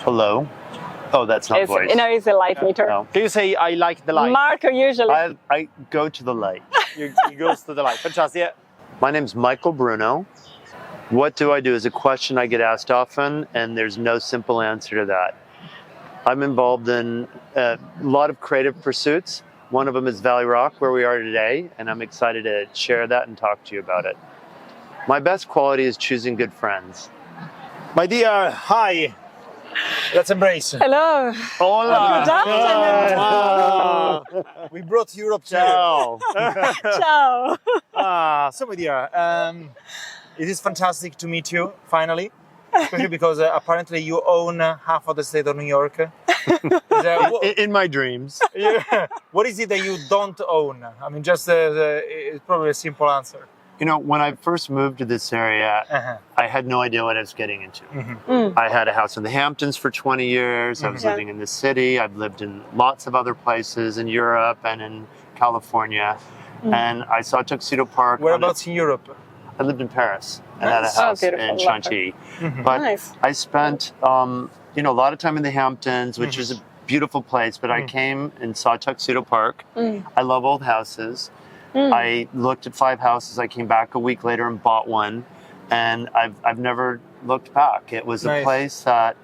Hello? Oh, that's not voice. No, it's a light meter. No. Can you say, I like the light? Marco usually. I go to the light. You goes to the light. Fantastic. Yeah. My name's Michael Bruno. What do I do is a question I get asked often, and there's no simple answer to that. I'm involved in a lot of creative pursuits. One of them is Valley Rock, where we are today, and I'm excited to share that and talk to you about it. My best quality is choosing good friends. My dear, hi. Let's embrace. Hello. Hola. Good afternoon. We brought Europe to Ciao. Ciao. So, my dear, it is fantastic to meet you, finally. Especially because apparently you own half of the state of New York. In my dreams. Yeah. What is it that you don't own? I mean, just it's probably a simple answer. You know, when I first moved to this area, I had no idea what I was getting into. I had a house in the Hamptons for 20 years. I was living in the city. I've lived in lots of other places in Europe and in California. And I saw Tuxedo Park. Whereabouts in Europe? I lived in Paris and had a house in Chantilly. But I spent, you know, a lot of time in the Hamptons, which is a beautiful place. But I came and saw Tuxedo Park. I love old houses. I looked at 5 houses. I came back a week later and bought one, and I've never looked back. It was a place that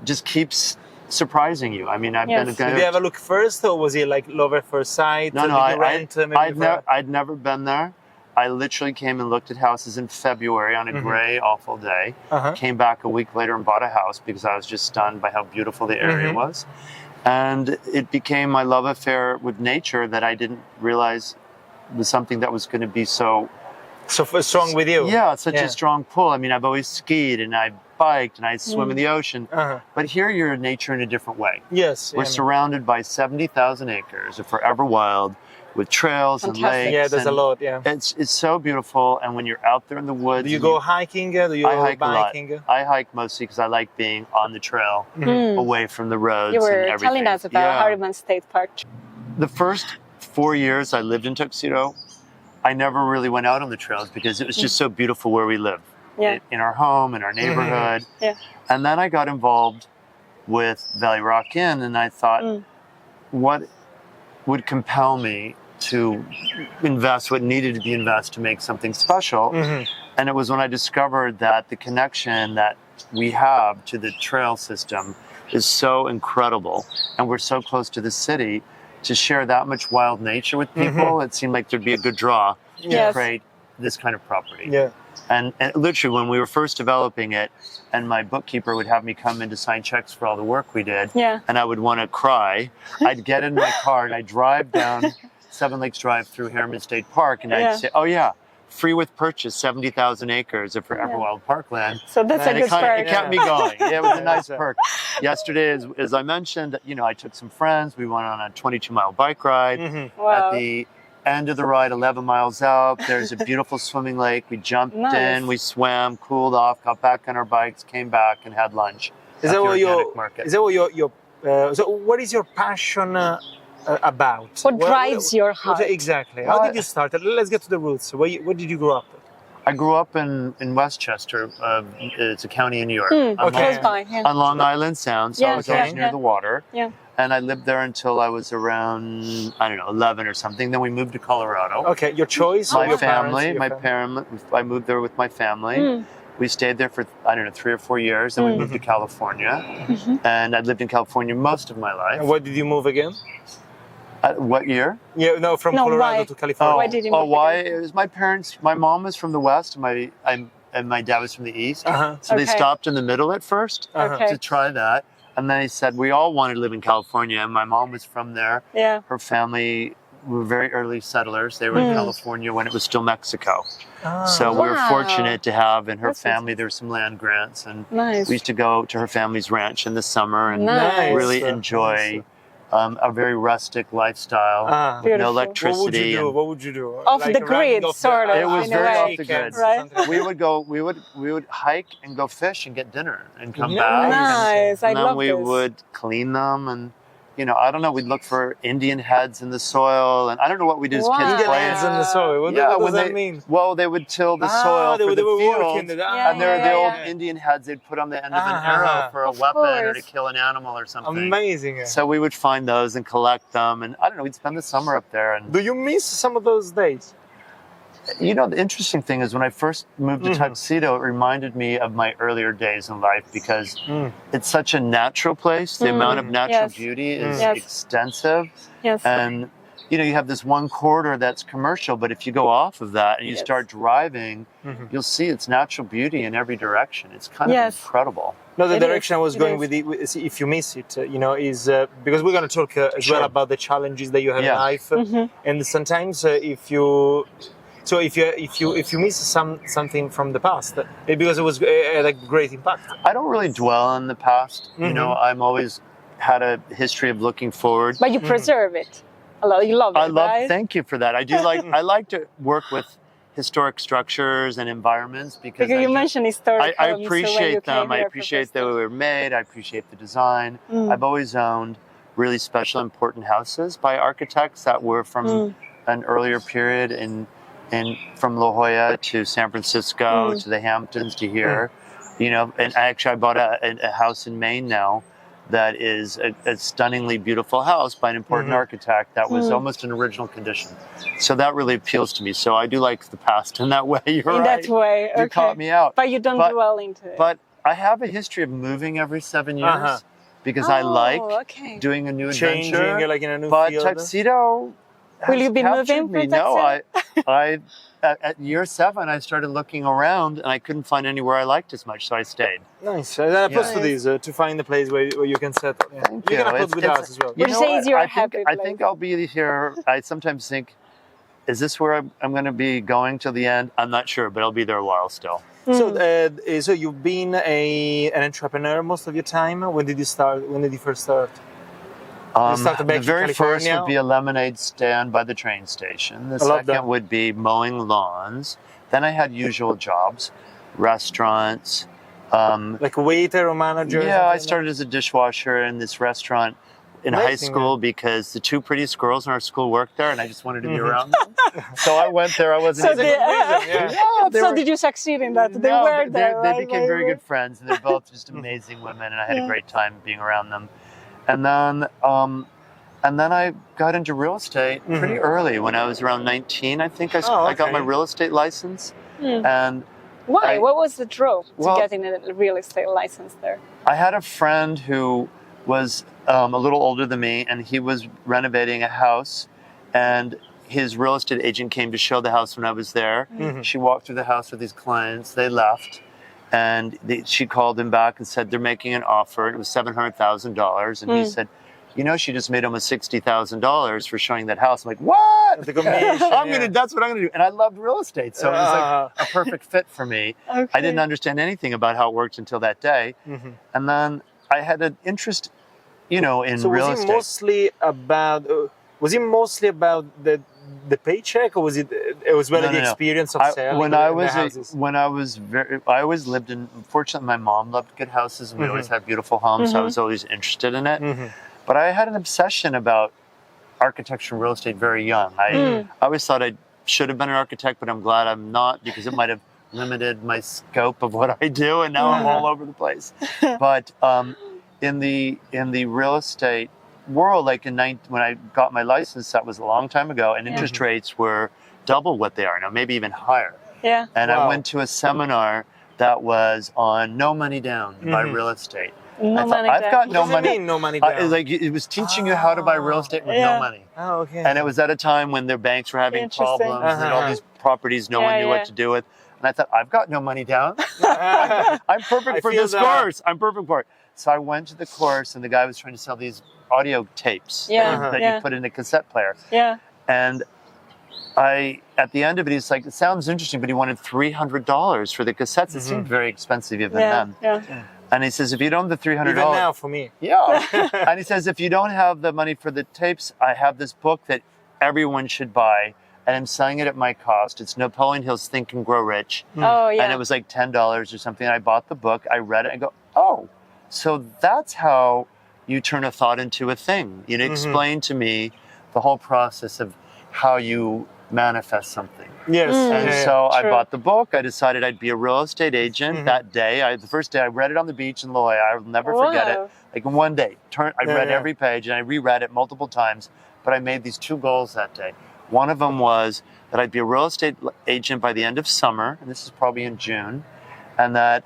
just keeps surprising you. I mean, I've been. Did you ever look first, or was it like love at first sight? No, I'd never been there. I literally came and looked at houses in February on a gray, awful day. Came back a week later and bought a house because I was just stunned by how beautiful the area was. And it became my love affair with nature that I didn't realize was something that was going to be so strong with you. Yeah, such a strong pull. I mean, I've always skied and I biked and I swim in the ocean. But here you're in nature in a different way. Yes. We're surrounded by 70,000 acres of forever wild with trails and lakes. Yeah, there's a lot, It's so beautiful. And when you're out there in the woods... Do you go hiking? Do you go biking? A lot. I hike mostly because I like being on the trail, away from the roads and everything. You were telling us about Harriman State Park. The first 4 years I lived in Tuxedo, I never really went out on the trails because it was just so beautiful where we live. In our home, in our neighborhood. And then I got involved with Valley Rock Inn, and I thought, what would compel me to invest what needed to be invested to make something special? And it was when I discovered that the connection that we have to the trail system is so incredible, and we're so close to the city. To share that much wild nature with people, it seemed like there'd be a good draw to create this kind of property. And literally, when we were first developing it, and my bookkeeper would have me come in to sign checks for all the work we did, and I would want to cry, I'd get in my car and I'd drive down Seven Lakes Drive through Harriman State Park, and I'd say, oh yeah, free with purchase, 70,000 acres of forever wild parkland. So that's a good perk. It kept me going. It was a nice perk. Yesterday, as I mentioned, you know, I took some friends. We went on a 22-mile bike ride. At the end of the ride, 11 miles out, there's a beautiful swimming lake. We jumped in, we swam, cooled off, got back on our bikes, came back, and had lunch. Is that what so what is your passion about? What drives your heart? Exactly. How did you start? Let's get to the roots. Where did you grow up? I grew up in Westchester. It's a county in New York. Close by. On Long Island Sound, so I was always near the water. And I lived there until I was around, I don't know, 11 or something. Then we moved to Colorado. Okay, your choice? My family, I moved there with my family. We stayed there for, I don't know, 3 or 4 years. Then we moved to California. And I lived in California most of my life. And why did you move again? What year? Yeah, no, from Colorado to California. Why did you move why? It was my parents. My mom was from the West, and my dad was from the East. So they stopped in the middle at first to try that. And then they said, we all wanted to live in California. And my mom was from there. Her family were very early settlers. They were in California when it was still Mexico. So we were fortunate to have in her family, there were some land grants. And we used to go to her family's ranch in the summer and really enjoy a very rustic lifestyle, no electricity. What would you do? Off the grid, sort of. It was very off the grid. Right? We would hike and go fish and get dinner and come back. Nice, And then we would clean them and you know, I don't know, we'd look for Indian heads in the soil, and I don't know what we did as kids. Indian playing. heads in the soil. What does that mean? Well, they would till the soil for the fields, and they're the old yeah. Indian heads they'd put on the end of an arrow for a weapon or to kill an animal or something. Amazing. So we would find those and collect them, and I don't know, we'd spend the summer up there. And do you miss some of those days? you know, the interesting thing is when I first moved to Tuxedo, it reminded me of my earlier days in life because it's such a natural place. The amount of natural beauty is extensive. Yes. And, you know, you have this one corridor that's commercial, but if you go off of that and you start driving, you'll see its natural beauty in every direction. It's kind of incredible. No, the direction I was going with it, if you miss it, you know, is because we're going to talk as well about the challenges that you have in life. And sometimes if you miss something from the past, because it was a great impact. I don't really dwell on the past. You know, I'm always had a history of looking forward. But you preserve it. You love it, right? Thank you for that. I do like. I like to work with historic structures and environments because you mentioned historic. I appreciate them. I appreciate that they were made. I appreciate the design. I've always owned really special, important houses by architects that were from an earlier period and from La Jolla to San Francisco to the Hamptons to here, you know. And I bought a house in Maine now that is a stunningly beautiful house by an important architect that was almost in original condition. So that really appeals to me. So I do like the past in that way. You're right. In that way, okay. You caught me out. But you don't dwell into it. But I have a history of moving every 7 years because I like doing a new adventure. Changing, like in a new But field. Tuxedo will you be moving from Tuxedo? No, I at year 7, I started looking around and I couldn't find anywhere I liked as much, so I stayed. Nice. And then I post to these to find a place where you can settle. Yeah. Thank you. You're going to put with us as well. Would you say it's your happy place? I think I'll be here. I sometimes think, is this where I'm going to be going till the end? I'm not sure, but I'll be there a while still. So you've been an entrepreneur most of your time. When did you start? When did you first start? The very first would be a lemonade stand by the train station. The second would be mowing lawns. Then I had usual jobs, restaurants. Like a waiter or manager? Yeah, I started as a dishwasher in this restaurant in high school because the 2 prettiest girls in our school worked there and I just wanted to be around them. So I went there. I wasn't So did you succeed in that? They were there, They became very good friends and they're both just amazing women and I had a great time being around them. And then I got into real estate pretty early. When I was around 19, I think I got my real estate license. And why? What was the draw to getting a real estate license there? I had a friend who was a little older than me, and he was renovating a house, and his real estate agent came to show the house when I was there. She walked through the house with these clients. They left. And she called him back and said, they're making an offer. It was $700,000. And he said, you know, she just made almost $60,000 for showing that house. I'm like, what? That's what I'm going to do. And I loved real estate. So it was like a perfect fit for me. I didn't understand anything about how it worked until that day. And then I had an interest, you know, in real estate. Was it mostly about the paycheck, or was it really the experience of selling houses? I always lived in, fortunately my mom loved good houses and we always had beautiful homes, so I was always interested in it. But I had an obsession about architecture and real estate very young. I always thought I should have been an architect, but I'm glad I'm not because it might have limited my scope of what I do, and now I'm all over the place. But in the real estate world, like when I got my license, that was a long time ago, and interest rates were double what they are now, maybe even higher. And I went to a seminar that was on no money down by real estate. I've got no money. No money down. It was teaching you how to buy real estate with no money. And it was at a time when their banks were having problems and all these properties no one knew what to do with. And I thought, I've got no money down. I'm perfect for this course. I'm perfect for it. So I went to the course, and the guy was trying to sell these audio tapes that you put in a cassette player. And at the end of it, he's like, it sounds interesting, but he wanted $300 for the cassettes. It seemed very expensive even then. And he says, if you don't have the $300... Even now for me. And he says, if you don't have the money for the tapes, I have this book that everyone should buy. And I'm selling it at my cost. It's Napoleon Hill's Think and Grow Rich. And it was like $10 or something. And I bought the book. I read it and go, oh, so that's how you turn a thought into a thing. You know, explain to me the whole process of how you manifest something. Yes. And so I bought the book. I decided I'd be a real estate agent that day. The first day I read it on the beach in La Jolla. I'll never forget it. Like in one day, I read every page and I reread it multiple times. But I made these 2 goals that day. One of them was that I'd be a real estate agent by the end of summer, and this is probably in June. And that,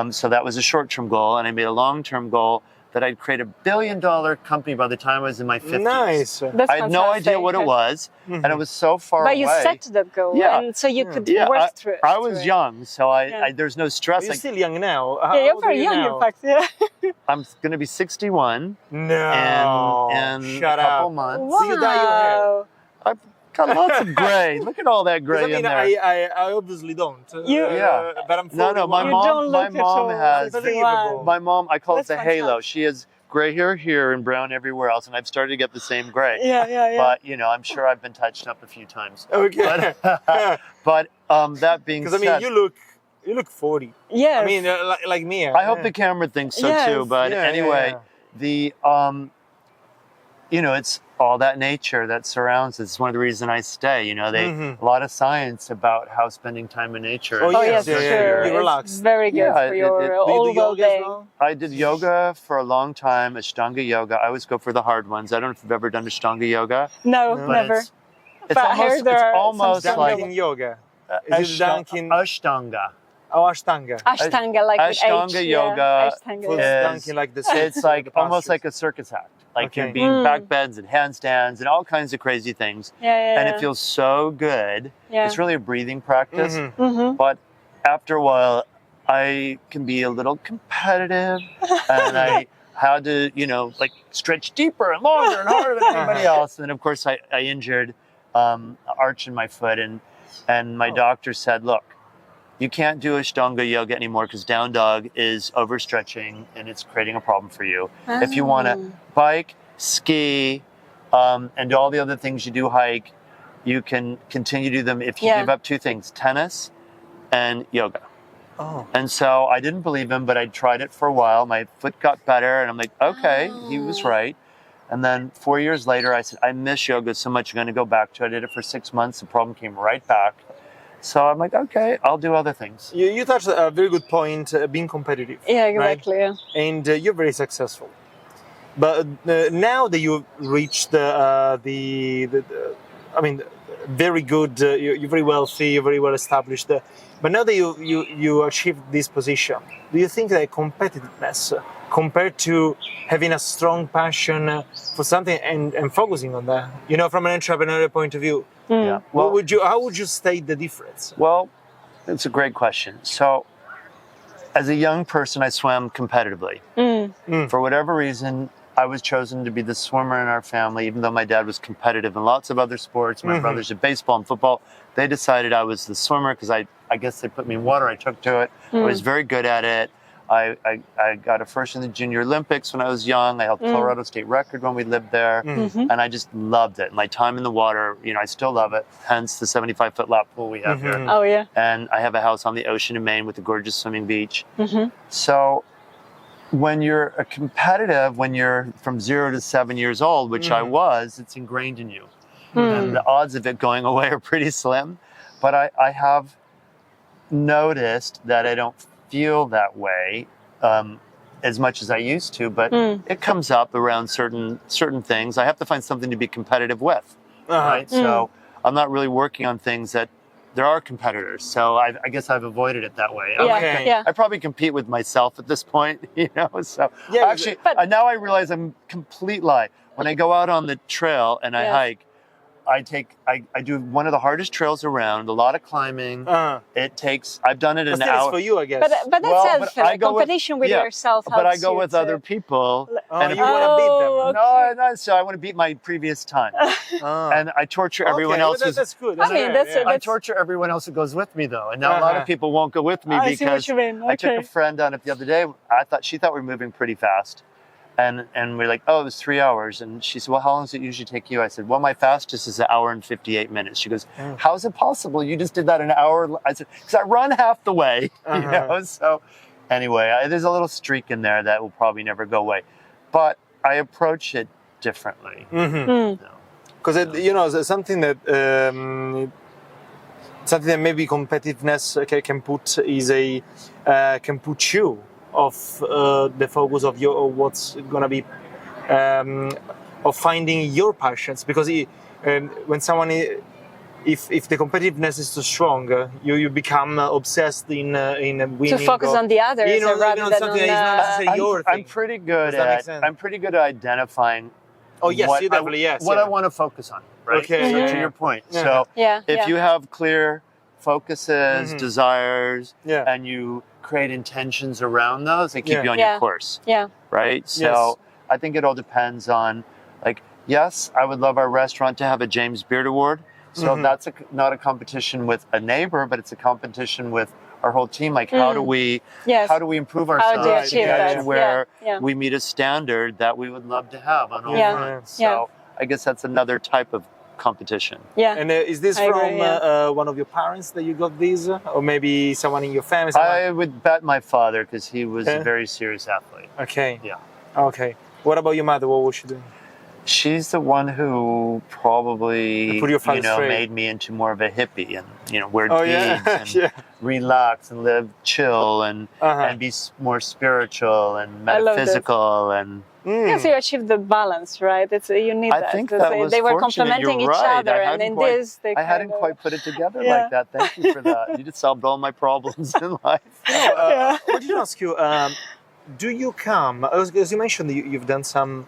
so that was a short-term goal. And I made a long-term goal that I'd create $1 billion company by the time I was in my 50s. Nice. That's I had no idea what it was, and it was so far away. But you set that goal, and so you could work through it. I was young, so there's no stress. You're still young now. You're very young, in fact. Yeah. I'm going to be 61 No. in a couple months. Wow. So you dye your hair. I've got lots of gray. Look at all that gray in there. I obviously don't. But I'm No, my mom has. Unbelievable. My mom, I call it the fantastic. halo. She has gray hair here and brown everywhere else, and I've started to get the same gray. Yeah. But you know, I'm sure I've been touched up a few times. Okay. But that being said, Because you look 40. Yeah. I mean, like me. I hope the camera thinks so too. But anyway, the you know, it's all that nature that surrounds us. It's one of the reasons I stay. You know, a lot of science about how spending time in nature. Oh yes, yeah, sure. You relax. It's very good for your all well-being. Well? I did yoga for a long time, Ashtanga yoga. I always go for the hard ones. I don't know if you've ever done Ashtanga yoga. No, never. It's But I heard there are almost some like Dunkin' yoga. Is it Dunkin'? Ashtanga. Oh, Ashtanga. Ashtanga, like with Ashtanga H, yoga Ashtanga, is Dunkin' like the It's like almost like a circus act. Like you're being back bends and handstands and all kinds of crazy things. And it feels so good. It's really a breathing practice. But after a while, I can be a little competitive and I had to, you know, like stretch deeper and longer and harder than anybody else. And then of course I injured arch in my foot and my doctor said, look, you can't do Ashtanga yoga anymore because down dog is overstretching and it's creating a problem for you. If you want to bike, ski, and do all the other things you do, hike, you can continue to do them if you give up 2 things, tennis and yoga. And so I didn't believe him, but I tried it for a while. My foot got better and I'm like, okay, he was right. And then 4 years later, I said, I miss yoga so much, I'm going to go back to it. I did it for 6 months. The problem came right back. So I'm like, okay, I'll do other things. You touched a very good point, being competitive. Yeah, exactly. Right? And you're very successful. But now that you've reached I mean, very good, you're very wealthy, you're very well established. But now that you achieved this position, do you think that competitiveness compared to having a strong passion for something and focusing on that, you know, from an entrepreneurial point of view, well, how would you state the difference? Well, it's a great question. So, as a young person, I swam competitively. For whatever reason, I was chosen to be the swimmer in our family, even though my dad was competitive in lots of other sports. My brothers did baseball and football. They decided I was the swimmer because I guess they put me in water. I took to it. I was very good at it. I got a first in the Junior Olympics when I was young. I held Colorado State record when we lived there. And I just loved it. My time in the water, you know, I still love it. Hence the 75-foot lap pool we have here. Oh, yeah. And I have a house on the ocean in Maine with a gorgeous swimming beach. So when you're a competitive, when you're from 0 to 7 years old, which I was, it's ingrained in you. And the odds of it going away are pretty slim. But I have noticed that I don't feel that way as much as I used to, but it comes up around certain things. I have to find something to be competitive with, right? So I'm not really working on things that there are competitors. So I guess I've avoided it that way. I probably compete with myself at this point, you know. So actually, now I realize I'm complete lie. When I go out on the trail and I hike, I do one of the hardest trails around, a lot of climbing. I've done it in an hour. For you, I guess. But that's healthy, competition with yourself. But I go with other people. And you want to beat them. No, not so. I want to beat my previous time. And I torture everyone else. That's good. I torture everyone else who goes with me, though. And now a lot of people won't go with me because I took a friend on it the other day. She thought we were moving pretty fast. And we're like, oh, it was 3 hours. And she said, well, how long does it usually take you? I said, well, my fastest is 1 hour and 58 minutes. She goes, how is it possible? You just did that in an hour. I said, because I run half the way, you know? So anyway, there's a little streak in there that will probably never go away. But I approach it differently. Because something that maybe competitiveness can put can put you off the focus of what's gonna be of finding your passions. Because when someone if the competitiveness is too strong, you become obsessed in winning. To focus on the others, rather than something that is not necessarily your thing. I'm pretty good at identifying. Oh yes, what you definitely what I want to focus on, right? Okay, So to your point. Yeah. So if you have clear focuses, Mm-hmm. desires, and you create intentions around those, they keep you on your course. Yeah. Right? So I think it all depends on, like, yes, I would love our restaurant to have a James Beard Award. So that's not a competition with a neighbor, but it's a competition with our whole team. Like, how do we improve ourselves to get to where we meet a standard that we would love to have on all fronts? So I guess that's another type of competition. Yeah. And is this from one of your parents that you got these, or maybe someone in your family? I would bet my father, because he was a very serious athlete. Okay. Yeah. Okay. What about your mother? What was she doing? She's the one who probably, made me into more of a hippie and, wear beads and relax and live chill and be more spiritual and metaphysical and. Yes, you achieved the balance, right? You need that. I think that was they were fortunate. complementing You're each right. other, and in this, I hadn't quite put it together like that. Thank you for that. You just solved all my problems in life. I wanted to ask you, do you come, as you mentioned, you've done some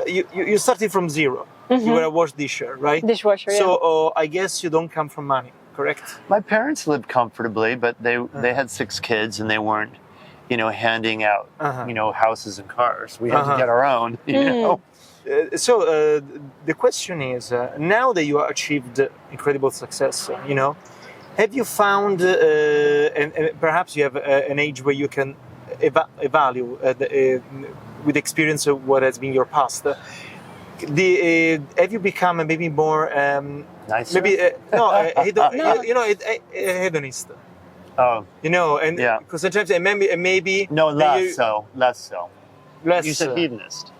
you started from zero. You were a wash disher, right? Dishwasher, So I guess you don't come from money, correct? My parents lived comfortably, but they had 6 kids and they weren't, handing out, houses and cars. We had to get our own, So the question is, now that you have achieved incredible success, have you found, and perhaps you have an age where you can evaluate with experience of what has been your past. Have you become maybe more nicer? Maybe hedonist. Oh, and because sometimes maybe no, less so. You said hedonist.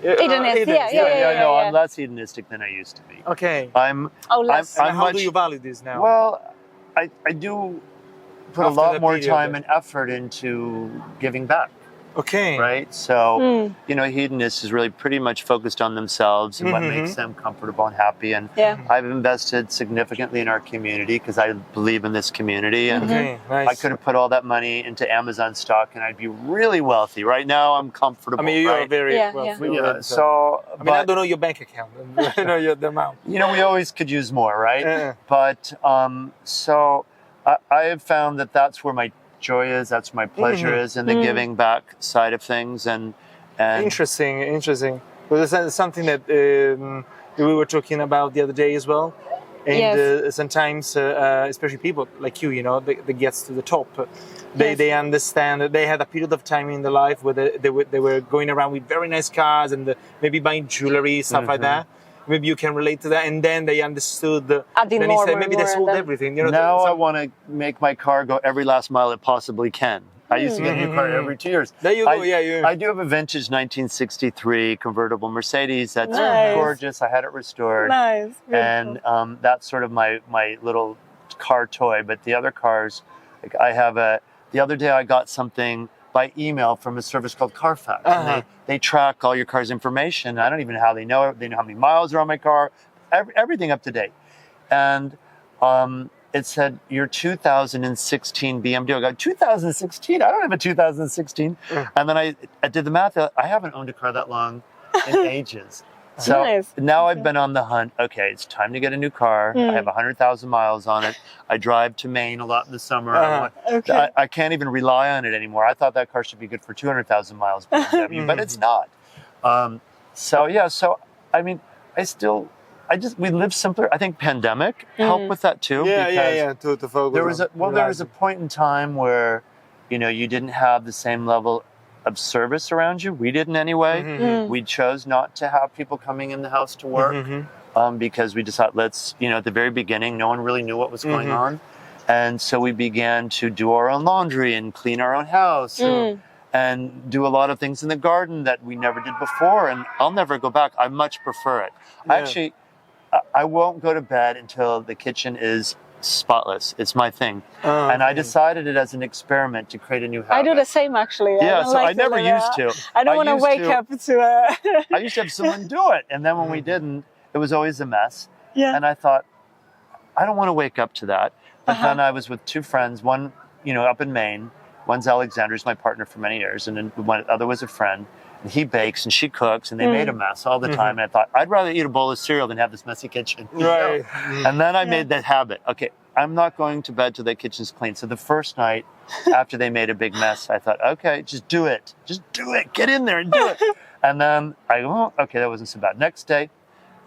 Hedonist, no, I'm less hedonistic than I used to be. Okay. less. How do you value this now? Well, I do put a lot more time and effort into giving back. Okay. Right? So, hedonists is really pretty much focused on themselves and what makes them comfortable and happy. And I've invested significantly in our community because I believe in this community. And nice. I could have put all that money into Amazon stock and I'd be really wealthy. Right now, I'm comfortable. I mean, you are very wealthy. Yeah. So, I don't know your bank account. I know the amount. We always could use more, right? But, so I have found that that's where my joy is, that's where my pleasure is, in the giving back side of things. And interesting. Well, that's something that we were talking about the other day as well. And sometimes, especially people like you, that gets to the top, they understand that they had a period of time in their life where they were going around with very nice cars and maybe buying jewelry, stuff like that. Maybe you can relate to that, and then they understood. Maybe they sold everything. Now I want to make my car go every last mile it possibly can. I used to get a new car every 2 years. There you go. I do have a vintage 1963 convertible Mercedes that's gorgeous. I had it restored. Nice. And that's sort of my little car toy. But the other cars, like the other day I got something by email from a service called Carfax. And they track all your car's information. I don't even know how they know it. They know how many miles are on my car, everything up to date. And it said, your 2016 BMW. I go, 2016? I don't have a 2016. And then I did the math. I haven't owned a car that long in ages. So now I've been on the hunt. Okay, it's time to get a new car. I have 100,000 miles on it. I drive to Maine a lot in the summer. I can't even rely on it anymore. I thought that car should be good for 200,000 miles BMW, but it's not. So I mean, we live simpler. I think pandemic helped with that too. To focus. There was a point in time where, you didn't have the same level of service around you. We didn't anyway. We chose not to have people coming in the house to work because we decided at the very beginning, no one really knew what was going on. And so we began to do our own laundry and clean our own house. and do a lot of things in the garden that we never did before. And I'll never go back. I much prefer it. Actually, I won't go to bed until the kitchen is spotless. It's my thing. And I decided it as an experiment to create a new habit. I do the same, actually. Yeah, so I never used to. I don't want to wake up to I used to have someone do it. And then when we didn't, it was always a mess. Yeah. And I thought, I don't want to wake up to that. But then I was with two friends, one, up in Maine. One's Alexander, who's my partner for many years. And then one other was a friend. And he bakes and she cooks and they made a mess all the time. And I thought, I'd rather eat a bowl of cereal than have this messy kitchen. Right. And then I made that habit. Okay, I'm not going to bed till the kitchen's clean. So the first night after they made a big mess, I thought, okay, just do it. Just do it. Get in there and do it. And then I go, oh, okay, that wasn't so bad. Next day,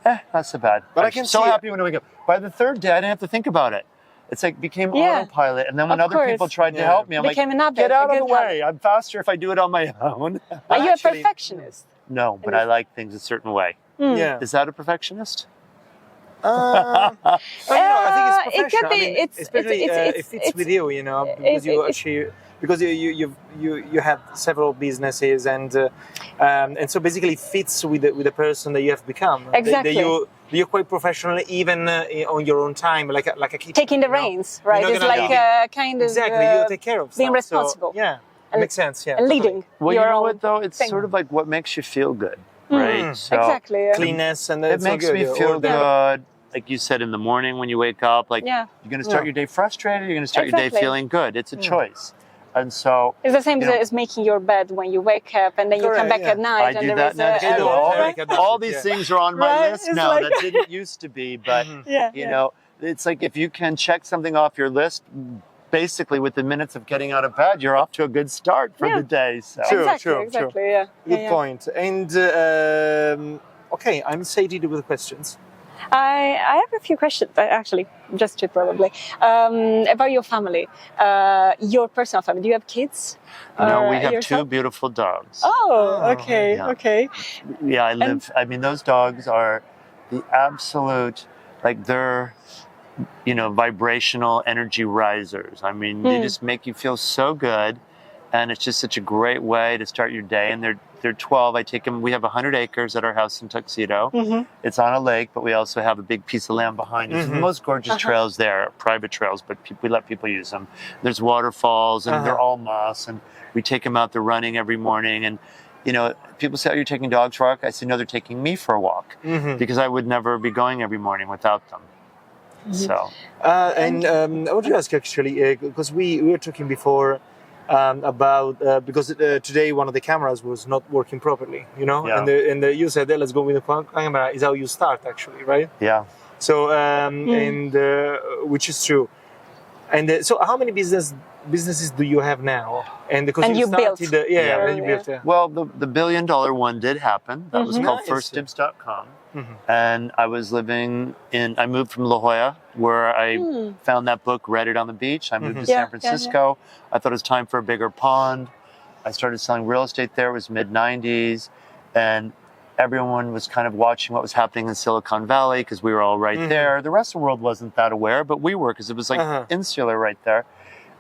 not so bad. But I'm so happy when I wake up. By the third day, I didn't have to think about it. It's like became autopilot. And then when other people tried to help me, I'm like, get out of the way. I'm faster if I do it on my own. Are you a perfectionist? No, but I like things a certain way. Yeah. Is that a perfectionist? I think it's professional. It could be. If it's with you, because you have several businesses and so basically it fits with the person that you have become. Exactly. You're quite professional even on your own time, like a kitchen. Taking the reins, right? It's like a kind of exactly. You take care of stuff, being responsible. So, yeah, it makes sense. Yeah, and leading. Well, your you know own what though? It's sort of like what makes you feel good, right? So exactly. Yeah. Cleanness and it makes me feel good. Like you said, in the morning when you wake up, like you're going to start your day frustrated. You're going to start your day feeling good. It's a choice. And so it's the same as making your bed when you wake up and then you come back at night. I do that now. All these things are on my list now. That didn't used to be, but it's like if you can check something off your list, basically within minutes of getting out of bed, you're off to a good start for the day. So. Exactly. Yeah. Good point. And okay, I'm sated with questions. I have a few questions, actually, just two probably, about your family, your personal family. Do you have kids? No, we have two beautiful dogs. Oh, okay, okay. Yeah, I mean, those dogs are the absolute, like they're, vibrational energy risers. I mean, they just make you feel so good. And it's just such a great way to start your day. And they're 12. I take them. We have 100 acres at our house in Tuxedo. It's on a lake, but we also have a big piece of land behind us. The most gorgeous trails there, private trails, but we let people use them. There's waterfalls, and they're all moss. And we take them out. They're running every morning. And people say, "Oh, you're taking dogs for a walk?" I say, "No, they're taking me for a walk because I would never be going every morning without them." So. And I want to ask actually, because we were talking before. About because today one of the cameras was not working properly, and you said, "Let's go with the camera." Is how you start, actually, right? Yeah. So and which is true. And so, how many businesses do you have now? And because you started, built. Well, the $1 billion one did happen. That was called FirstDibs.com. And I was I moved from La Jolla, where I found that book, read it on the beach. I moved to San Francisco. I thought it was time for a bigger pond. I started selling real estate there. It was mid-90s. And everyone was kind of watching what was happening in Silicon Valley because we were all right there. The rest of the world wasn't that aware, but we were because it was like insular right there.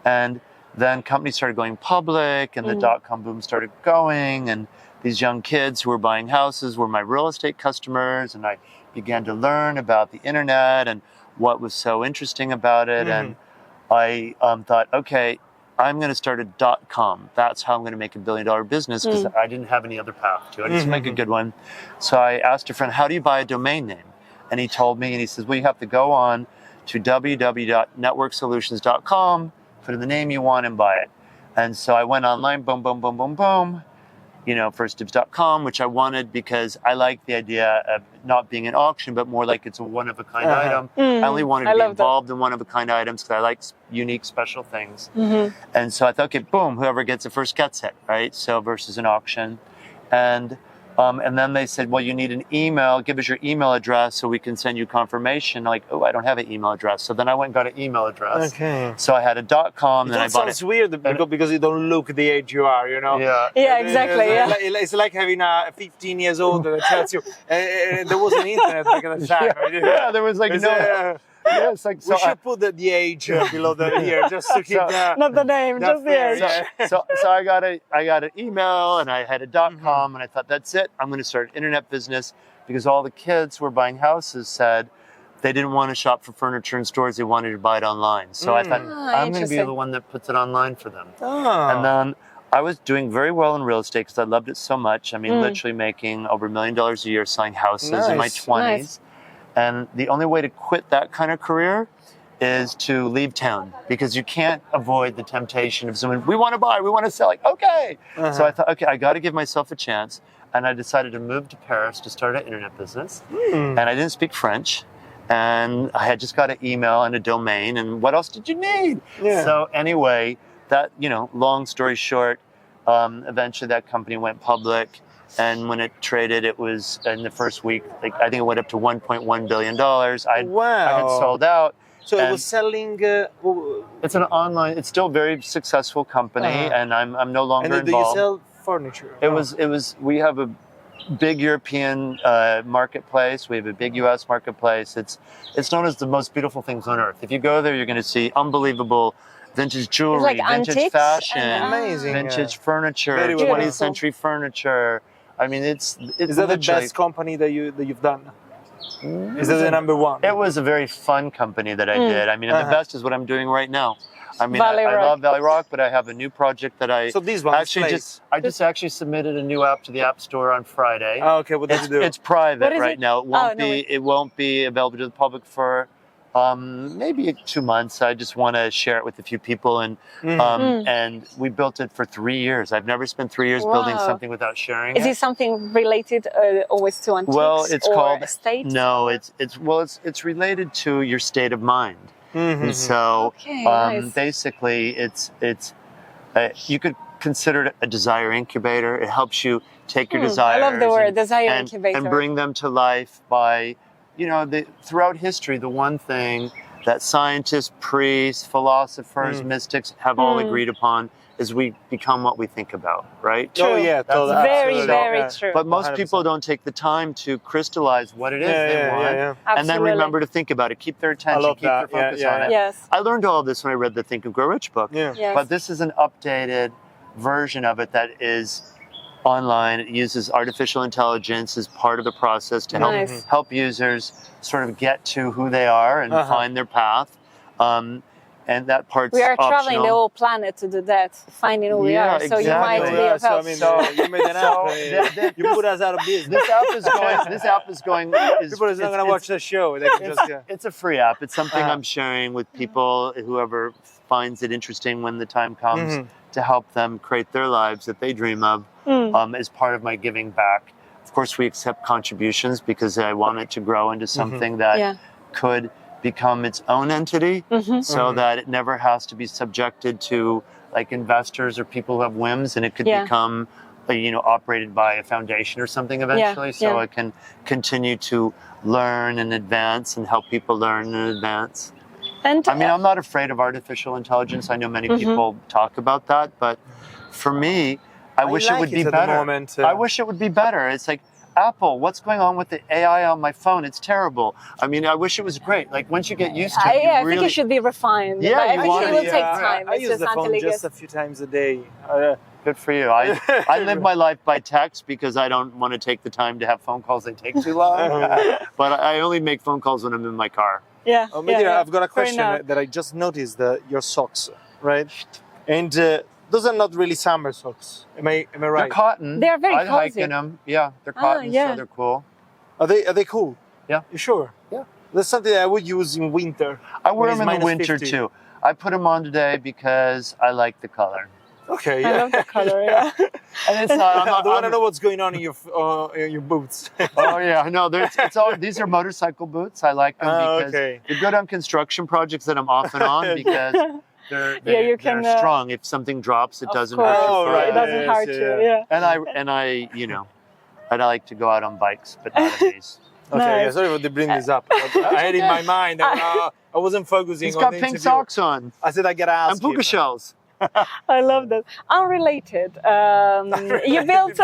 And then companies started going public and the dot-com boom started going. And these young kids who were buying houses were my real estate customers, and I began to learn about the internet and what was so interesting about it. And I thought, okay, I'm going to start a .com. That's how I'm going to make $1 billion business because I didn't have any other path to it. I just make a good one. So I asked a friend, how do you buy a domain name? And he told me, and he says, well, you have to go on to www.networksolutions.com, put in the name you want and buy it. And so I went online, boom, boom, boom, boom, boom. FirstDibs.com, which I wanted because I like the idea of not being an auction, but more like it's a one-of-a-kind item. I only wanted to be involved in one-of-a-kind items because I like unique, special things. And so I thought, okay, boom, whoever gets it first gets it, right? So versus an auction. And then they said, well, you need an email. Give us your email address so we can send you confirmation. Like, oh, I don't have an email address. So then I went and got an email address. Okay. So I had a .com. Then I bought it. Sounds weird because you don't look the age you are, Yeah, exactly. It's like having a 15 years old that tells you there was an internet back at the time. Right? Yeah, there was like Yeah, it's like, we should put the age below the ear just to keep not the name, just the age. So I got an email and I had a .com and I thought, that's it. I'm going to start an internet business, because all the kids who were buying houses said they didn't want to shop for furniture in stores. They wanted to buy it online. So I thought, I'm going to be the one that puts it online for them. And then I was doing very well in real estate because I loved it so much. I mean, literally making over $1 million a year selling houses in my 20s. And the only way to quit that kind of career is to leave town, because you can't avoid the temptation of someone, we want to buy, we want to sell, like, okay. So I thought, okay, I got to give myself a chance. And I decided to move to Paris to start an internet business. And I didn't speak French. And I had just got an email and a domain, and what else did you need? So anyway, that, long story short, eventually that company went public. And when it traded, it was in the first week, like, I think it went up to $1.1 billion. I had sold out. So it was selling. It's an online. It's still a very successful company, and I'm no longer involved. And do you sell furniture? It was. We have a big European marketplace. We have a big U.S. marketplace. It's known as the most beautiful things on earth. If you go there, you're going to see unbelievable vintage jewelry, vintage fashion, amazing, vintage furniture, very 20th century furniture. I mean, it's Is that the best company that you've done? Is that the number one? It was a very fun company that I did. I mean, and the best is what I'm doing right now. I mean, I love Valley Rock, but I have a new project that I just actually submitted a new app to the App Store on Friday. Oh, okay, what does it do? It's private right now. It won't be available to the public for maybe 2 months. I just want to share it with a few people, and we built it for 3 years. I've never spent 3 years building something without sharing it. Is it something related always to antiques? Well, it's called estate? No, it's related to your state of mind. And so basically, it's you could consider it a desire incubator. It helps you take your desires. I love the word desire incubator, and bring them to life by, throughout history, the one thing that scientists, priests, philosophers, mystics have all agreed upon is we become what we think about, right? True. Oh, yeah. That's very, very true. But most 100%. People don't take the time to crystallize what it is they want, and then remember to think about it, keep their attention, keep their focus on it. Yes. I learned all this when I read the Think and Grow Rich book, but this is an updated version of it that is online. It uses artificial intelligence as part of the process to help users sort of get to who they are and find their path. And that part's we are optional. Traveling the whole planet to do that, finding who we are. So you might be of help. You made an app. You put us out of business. This app is going. People are not going to watch the show. They can just. It's a free app. It's something I'm sharing with people, whoever finds it interesting when the time comes, to help them create their lives that they dream of. As part of my giving back. Of course, we accept contributions because I want it to grow into something that could become its own entity, so that it never has to be subjected to like investors or people who have whims, and it could become operated by a foundation or something eventually, so it can continue to learn and advance and help people learn and advance. And I mean, I'm not afraid of artificial intelligence. I know many people talk about that, but for me, I wish it would be better. I wish it would be better. It's like, Apple, what's going on with the AI on my phone? It's terrible. I mean, I wish it was great. Like, once you get used to it, I think it should be refined. Yeah, I think it will take time. I use the phone just a few times a day. Good for you. I live my life by text because I don't want to take the time to have phone calls that take too long. But I only make phone calls when I'm in my car. Yeah. I've got a question that I just noticed, your socks, right? And those are not really summer socks. Am I right? They're cotton. They're very cozy. I hike in them. Yeah, they're cotton, so they're cool. Are they cool? Yeah. You sure? Yeah. That's something that I would use in winter. I wear them in the winter too. I put them on today because I like the color. Okay. I love the color. Yeah. And it's not. I don't want to know what's going on in your boots. Oh yeah, no. It's all. These are motorcycle boots. I like them because they're good on construction projects that I'm off and on because. They're strong. If something drops, it doesn't hurt you. It doesn't hurt you. Yeah. And I like to go out on bikes, but not on these. Okay, sorry for bringing this up. I had in my mind. I wasn't focusing. He's got pink socks on. I said I gotta ask. And puka shells. I love that. Unrelated. You built,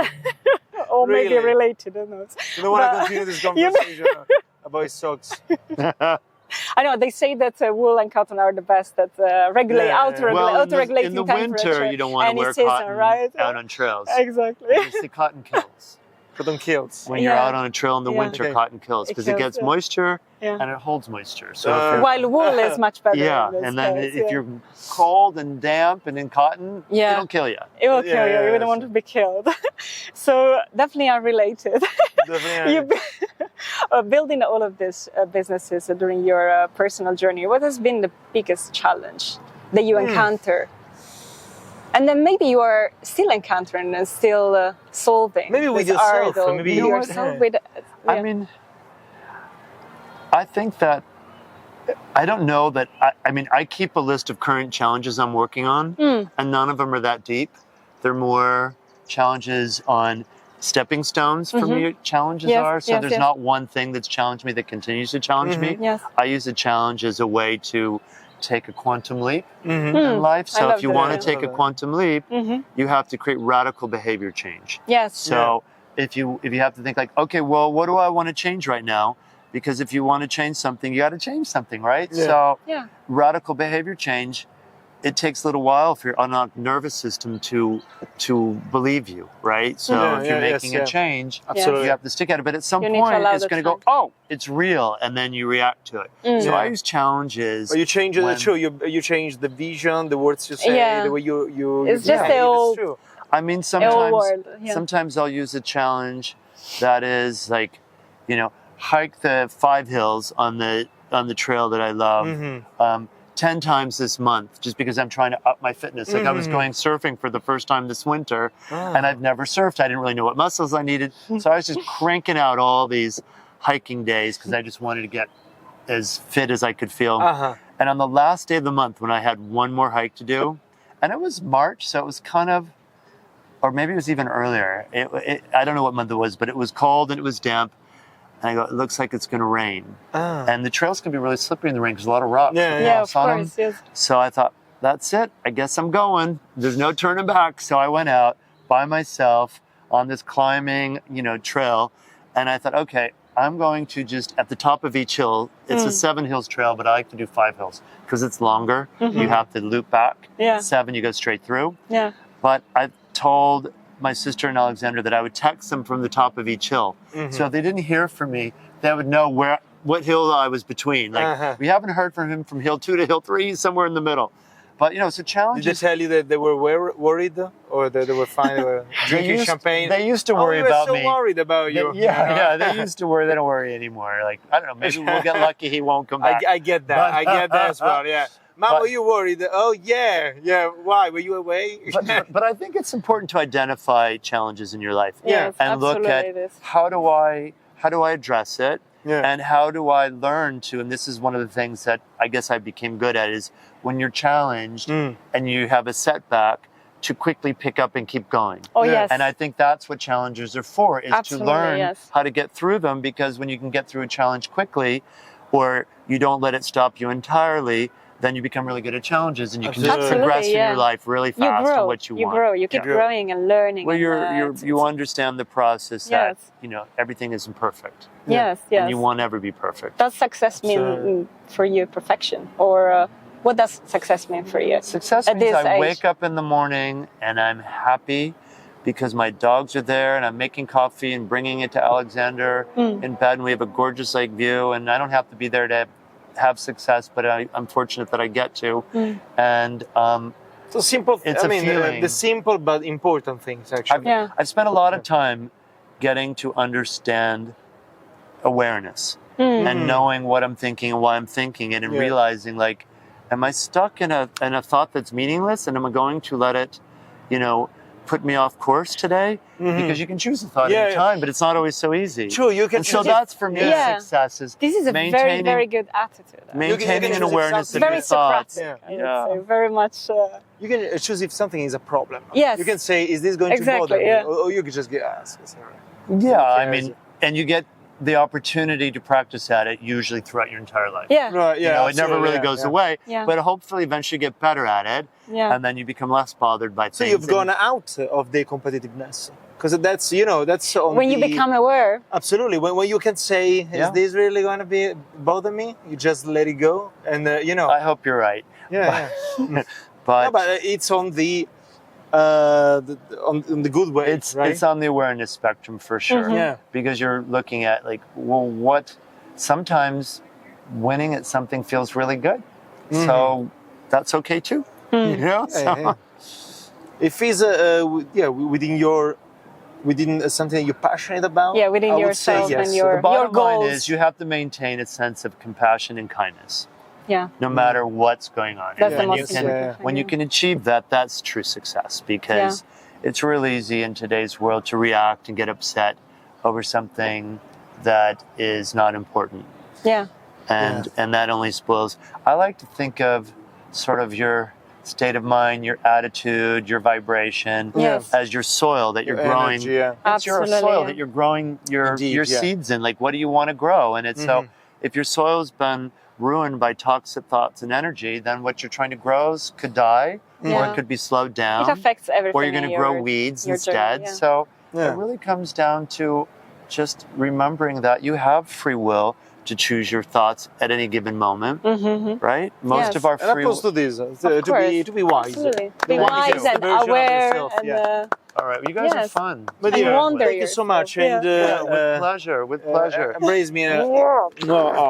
or Really? maybe related. Who knows? You don't want to continue this conversation about socks. I know they say that wool and cotton are the best at auto-regulating in the temperature. winter, you don't want to wear cotton right? out on trails. Exactly. Because the cotton kills. Cotton kills. When you're out on a trail in the winter, cotton kills because it gets moisture and it holds moisture. So while wool is much better. Yeah, and then if you're cold and damp and in cotton, it'll kill you. It will kill you. You don't want to be killed. So definitely unrelated. Building all of these businesses during your personal journey, what has been the biggest challenge that you encounter? And then maybe you are still encountering and still solving. Maybe with yourself. Maybe yourself. I mean, I think that, I don't know that, I keep a list of current challenges I'm working on, and none of them are that deep. They're more challenges on stepping stones for me, challenges are. So there's not one thing that's challenged me that continues to challenge me. Yes. I use a challenge as a way to take a quantum leap in life. So if you want to take a quantum leap, you have to create radical behavior change. Yes. So if you have to think like, okay, well, what do I want to change right now? Because if you want to change something, you got to change something, right? So radical behavior change, it takes a little while for your nervous system to believe you, right? So if you're making a change, you have to stick at it. But at some point, it's going to go, oh, it's real, and then you react to it. So I use challenges. Or you change it. True. You change the vision, the words you say, the way you. It's just the old. I mean, sometimes I'll use a challenge that is like, hike the 5 hills on the trail that I love. 10 times this month, just because I'm trying to up my fitness. Like I was going surfing for the first time this winter, and I've never surfed. I didn't really know what muscles I needed. So I was just cranking out all these hiking days because I just wanted to get as fit as I could feel. And on the last day of the month, when I had one more hike to do, and it was March, so it was kind of, or maybe it was even earlier. I don't know what month it was, but it was cold and it was damp. And I go, it looks like it's going to rain. And the trails can be really slippery in the rain because there's a lot of rocks. Of course, yes. So I thought, that's it. I guess I'm going. There's no turning back. So I went out by myself on this climbing, trail. And I thought, okay, I'm going to just, at the top of each hill, it's a 7 hills trail, but I like to do 5 hills because it's longer. You have to loop back. 7, you go straight through. But I told my sister and Alexander that I would text them from the top of each hill. So if they didn't hear from me, they would know what hill I was between. Like we haven't heard from him from hill 2 to hill 3, he's somewhere in the middle. But so challenges. Did they tell you that they were worried, or that they were fine? They were drinking champagne. They used to worry about me. They were so worried about you. They used to worry. They don't worry anymore. Like I don't know. Maybe we'll get lucky. He won't come back. I get that. I get that as well. Yeah. Mom, were you worried? Oh, yeah. Why? Were you away? but I think it's important to identify challenges in your life. And look at how do I address it? And how do I learn to, and this is one of the things that I guess I became good at, is when you're challenged and you have a setback, to quickly pick up and keep going. And I think that's what challenges are for, is to learn how to get through them, because when you can get through a challenge quickly, or you don't let it stop you entirely, then you become really good at challenges, and you can just progress in your life really fast to what you want. You grow. You keep growing and learning. Well, you understand the process that everything isn't perfect. Yes. And you won't ever be perfect. Does success mean for you perfection, or what does success mean for you? Success means I wake up in the morning and I'm happy because my dogs are there, and I'm making coffee and bringing it to Alexander in bed, and we have a gorgeous lake view, and I don't have to be there to have success, but I'm fortunate that I get to. And so simple. It's a feeling. The simple but important things, actually. I've spent a lot of time getting to understand awareness and knowing what I'm thinking and why I'm thinking it, and realizing, like, am I stuck in a thought that's meaningless, and am I going to let it, put me off course today? Because you can choose a thought at a time, but it's not always so easy. True, you can. And so that's for me success. This is a very, very good attitude. Maintaining an awareness of your thoughts. I would say very much. You can choose if something is a problem. Yes. You can say, is this going to bother me? Or you can just get asked. Yeah, I mean, and you get the opportunity to practice at it usually throughout your entire life. Yeah. Right, yeah, You know, it never really goes away, Yeah. but hopefully eventually get better at it, and then you become less bothered by things. So you've gone out of the competitiveness. Because that's, you know, that's on when you become aware. Absolutely. When you can say, is this really going to bother me? You just let it go. And, you know. I hope you're right. Yeah. but, no, but it's on on the good way. It's on the awareness spectrum for sure. Yeah. Because you're looking at like, well, sometimes winning at something feels really good. So that's okay too. You know? If it's within something you're passionate about. Yeah, within yourself and your goals. The bottom line is you have to maintain a sense of compassion and kindness. Yeah. No matter what's going on. That's the most important. When you can achieve that, that's true success, because it's really easy in today's world to react and get upset over something that is not important. Yeah. And that only spoils. I like to think of sort of your state of mind, your attitude, your vibration as your soil that you're growing. Energy, It's your soil that you're growing your seeds in. Like, what do you want to grow? And it's so if your soil's been ruined by toxic thoughts and energy, then what you're trying to grow could die, or it could be slowed down. It affects everything. Or you're going to grow weeds instead. Journey, So it really comes down to just remembering that you have free will to choose your thoughts at any given moment, right? Most of our free will. To this, to be wise. Absolutely. Be wise and aware. All right, well, you guys are fun. But thank you so much. And, with pleasure, with pleasure. Embrace me.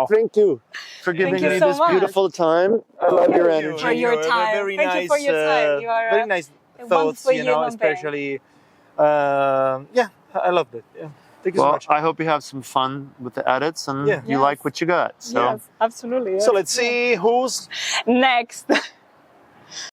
Thank you for giving me this beautiful time. I love your energy. For your time. Thank you for your time. You are very nice thoughts, you know, especially. I loved it. Yeah. Thank you so much. I hope you have some fun with the edits and you like what you got. So. Yes, absolutely. Yes. So let's see who's next.